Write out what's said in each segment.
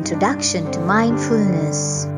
Introduction to Mindfulness.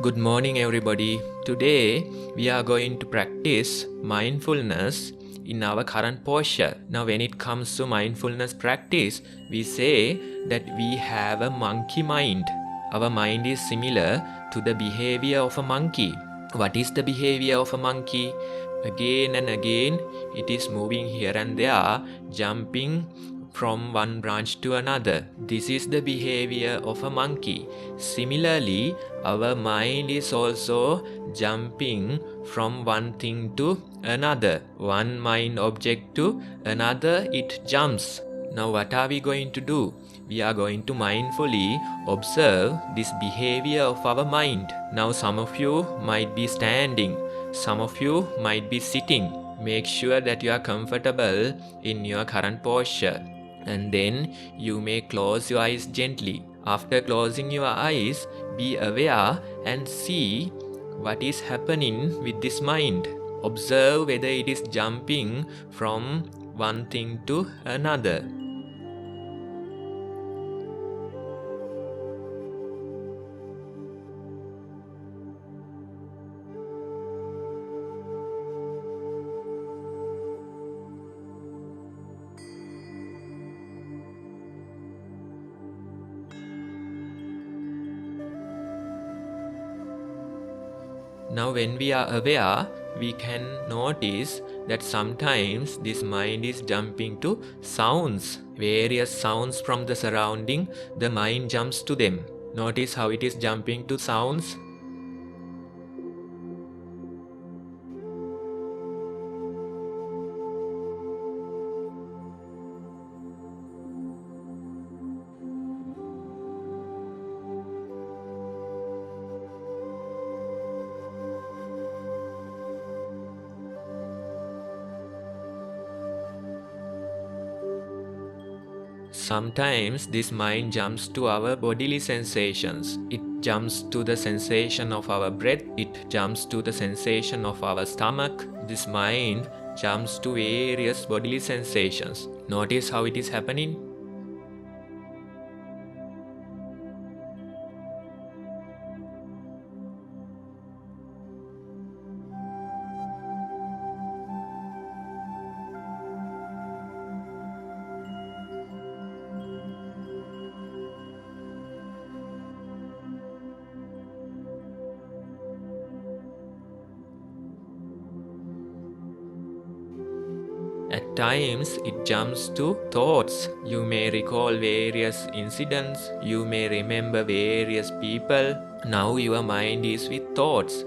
Good morning, everybody. Today we are going to practice mindfulness in our current posture. Now, when it comes to mindfulness practice, we say that we have a monkey mind. Our mind is similar to the behavior of a monkey. What is the behavior of a monkey? Again and again, it is moving here and there, jumping from one branch to another. This is the behavior of a monkey. Similarly, our mind is also jumping from one thing to another. One mind object to another, it jumps. Now what are we going to do? We are going to mindfully observe this behavior of our mind. Now some of you might be standing, some of you might be sitting. Make sure that you are comfortable in your current posture. And then you may close your eyes gently. After closing your eyes, be aware and see what is happening with this mind. Observe whether it is jumping from one thing to another. Now when we are aware, we can notice that sometimes this mind is jumping to sounds. Various sounds from the surrounding, the mind jumps to them. Notice how it is jumping to sounds. Sometimes this mind jumps to our bodily sensations. It jumps to the sensation of our breath. It jumps to the sensation of our stomach. This mind jumps to various bodily sensations. Notice how it is happening. At times, it jumps to thoughts. You may recall various incidents. You may remember various people. Now your mind is with thoughts.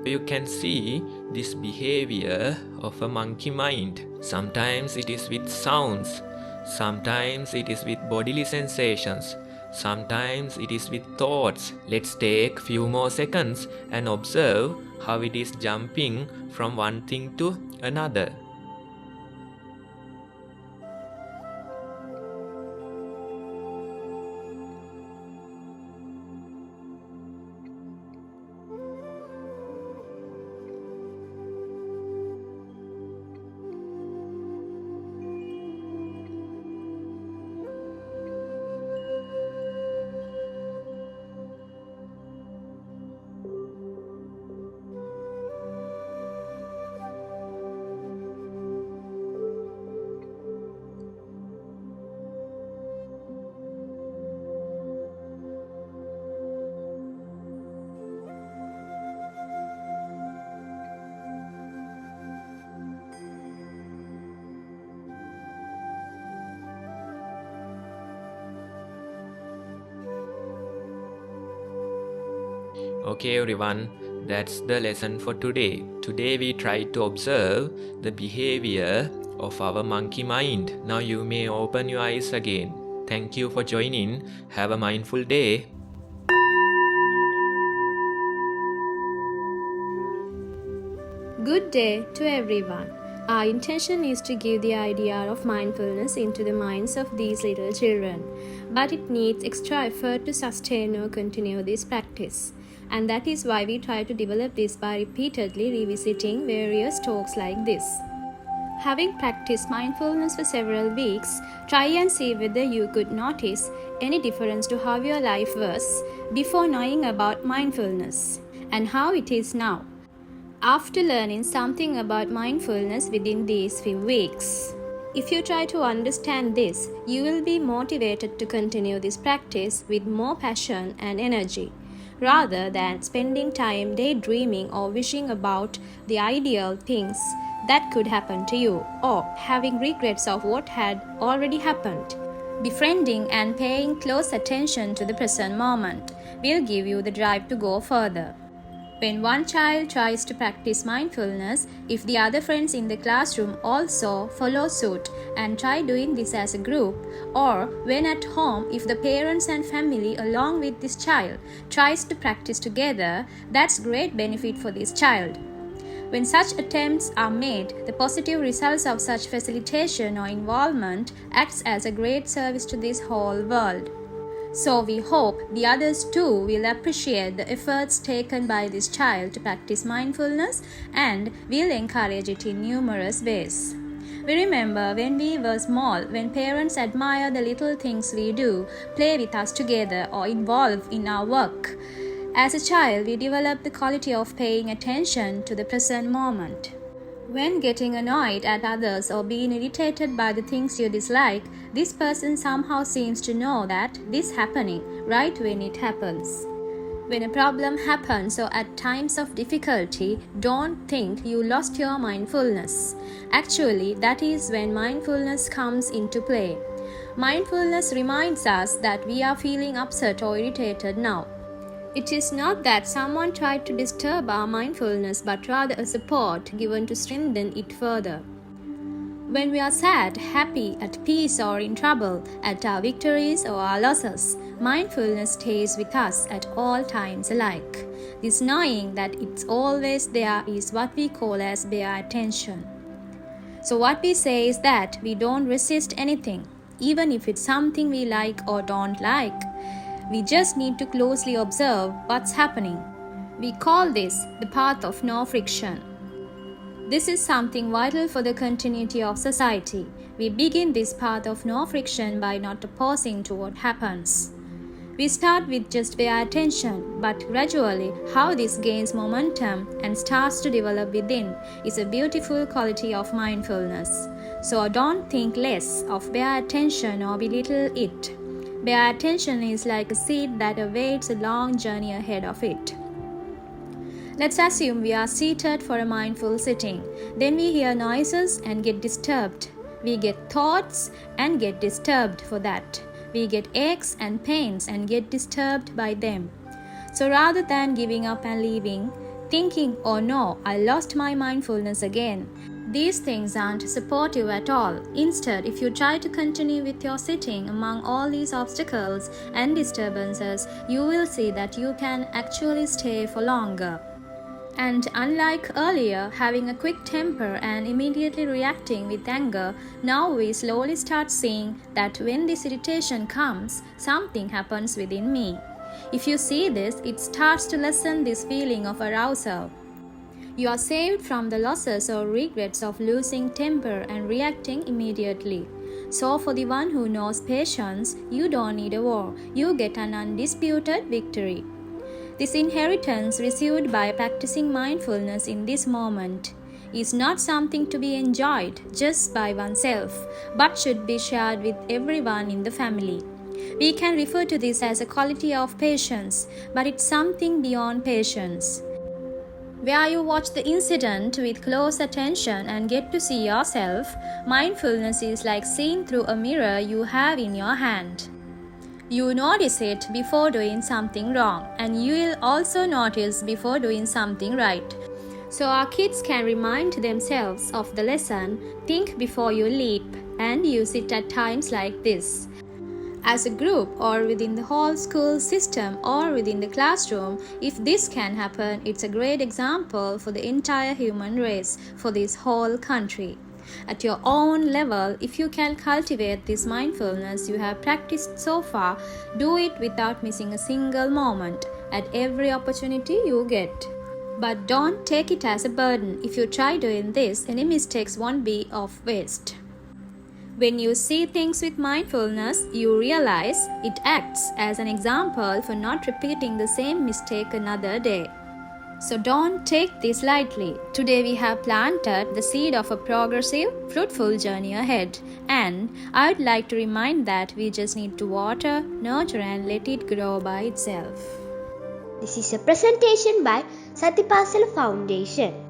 You can see this behavior of a monkey mind. Sometimes it is with sounds, sometimes it is with bodily sensations, sometimes it is with thoughts. Let's take few more seconds and observe how it is jumping from one thing to another. Okay everyone, That's the lesson for today. Today we try to observe the behavior of our monkey mind. Now you may open your eyes again. Thank you for joining. Have a mindful day. Good day to everyone. Our intention is to give the idea of mindfulness into the minds of these little children, but it needs extra effort to sustain or continue this practice. And that is why we try to develop this by repeatedly revisiting various talks like this. Having practiced mindfulness for several weeks, try and see whether you could notice any difference to how your life was before knowing about mindfulness and how it is now, after learning something about mindfulness within these few weeks. If you try to understand this, you will be motivated to continue this practice with more passion and energy, rather than spending time daydreaming or wishing about the ideal things that could happen to you, or having regrets of what had already happened. Befriending and paying close attention to the present moment will give you the drive to go further. When one child tries to practice mindfulness, if the other friends in the classroom also follow suit and try doing this as a group, or when at home, if the parents and family along with this child tries to practice together, that's great benefit for this child. When such attempts are made, the positive results of such facilitation or involvement acts as a great service to this whole world. So we hope the others too will appreciate the efforts taken by this child to practice mindfulness and will encourage it in numerous ways. We remember when we were small, when parents admire the little things we do, play with us together, or involve in our work. As a child, we develop the quality of paying attention to the present moment. When getting annoyed at others or being irritated by the things you dislike, this person somehow seems to know that this is happening right when it happens. When a problem happens or at times of difficulty, don't think you lost your mindfulness. Actually, that is when mindfulness comes into play. Mindfulness reminds us that we are feeling upset or irritated now. It is not that someone tried to disturb our mindfulness, but rather a support given to strengthen it further. When we are sad, happy, at peace, or in trouble, at our victories or our losses, mindfulness stays with us at all times alike. This knowing that it's always there is what we call as bare attention. So what we say is that we don't resist anything, even if it's something we like or don't like. We just need to closely observe what's happening. We call this the path of no friction. This is something vital for the continuity of society. We begin this path of no friction by not opposing to what happens. We start with just bare attention, but gradually how this gains momentum and starts to develop within is a beautiful quality of mindfulness. So don't think less of bare attention or belittle it. Bare attention is like a seed that awaits a long journey ahead of it. Let's assume we are seated for a mindful sitting. Then we hear noises and get disturbed. We get thoughts and get disturbed for that. We get aches and pains and get disturbed by them. So rather than giving up and leaving, thinking, oh no, I lost my mindfulness again, these things aren't supportive at all. Instead, if you try to continue with your sitting among all these obstacles and disturbances, you will see that you can actually stay for longer. And unlike earlier, having a quick temper and immediately reacting with anger, now we slowly start seeing that when this irritation comes, something happens within me. If you see this, it starts to lessen this feeling of arousal. You are saved from the losses or regrets of losing temper and reacting immediately. So for the one who knows patience, you don't need a war. You get an undisputed victory. This inheritance received by practicing mindfulness in this moment is not something to be enjoyed just by oneself, but should be shared with everyone in the family. We can refer to this as a quality of patience, but it's something beyond patience. Where you watch the incident with close attention and get to see yourself, mindfulness is like seeing through a mirror you have in your hand. You notice it before doing something wrong, and you will also notice before doing something right. So our kids can remind themselves of the lesson, think before you leap, and use it at times like this. As a group or within the whole school system or within the classroom, if this can happen, it's a great example for the entire human race, for this whole country. At your own level, if you can cultivate this mindfulness you have practiced so far, do it without missing a single moment, at every opportunity you get. But don't take it as a burden. If you try doing this, any mistakes won't be of waste. When you see things with mindfulness, you realize it acts as an example for not repeating the same mistake another day. So don't take this lightly. Today we have planted the seed of a progressive, fruitful journey ahead. And I would like to remind that we just need to water, nurture and let it grow by itself. This is a presentation by Sati Pasala Foundation.